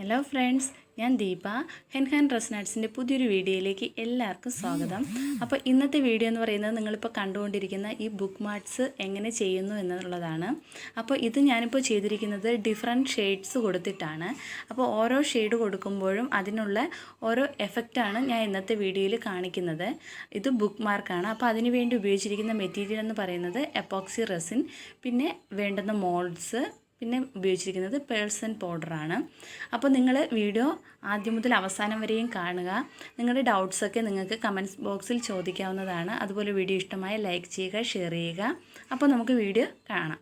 Hello friends, ഞാൻ ദീപ. റെസിൻ ആർട്സിൻ്റെ പുതിയൊരു വീഡിയോയിലേക്ക് എല്ലാവർക്കും സ്വാഗതം. അപ്പോൾ ഇന്നത്തെ വീഡിയോ എന്ന് പറയുന്നത് നിങ്ങളിപ്പോൾ കണ്ടുകൊണ്ടിരിക്കുന്ന ഈ ബുക്ക് മാർക്സ് എങ്ങനെ ചെയ്യുന്നു എന്നുള്ളതാണ്. അപ്പോൾ ഇത് ഞാനിപ്പോൾ ചെയ്തിരിക്കുന്നത് ഡിഫറെൻറ്റ് ഷെയ്ഡ്സ് കൊടുത്തിട്ടാണ്. അപ്പോൾ ഓരോ ഷെയ്ഡ് കൊടുക്കുമ്പോഴും അതിനുള്ള ഓരോ എഫക്റ്റാണ് ഞാൻ ഇന്നത്തെ വീഡിയോയിൽ കാണിക്കുന്നത്. ഇത് ബുക്ക് മാർക്കാണ്. അപ്പോൾ അതിന് വേണ്ടി ഉപയോഗിച്ചിരിക്കുന്ന മെറ്റീരിയൽ എന്ന് പറയുന്നത് എപ്പോക്സി റെസിൻ, പിന്നെ വേണ്ടുന്ന മോൾഡ്സ്, പിന്നെ ഉപയോഗിച്ചിരിക്കുന്നത് പേഴ്സൺ പൗഡറാണ്. അപ്പോൾ നിങ്ങൾ വീഡിയോ ആദ്യം മുതൽ അവസാനം വരെയും കാണുക. നിങ്ങളുടെ ഡൗട്ട്സൊക്കെ നിങ്ങൾക്ക് കമൻറ്റ്സ് ബോക്സിൽ ചോദിക്കാവുന്നതാണ്. അതുപോലെ വീഡിയോ ഇഷ്ടമായ ലൈക്ക് ചെയ്യുക, ഷെയർ ചെയ്യുക. അപ്പോൾ നമുക്ക് വീഡിയോ കാണാം.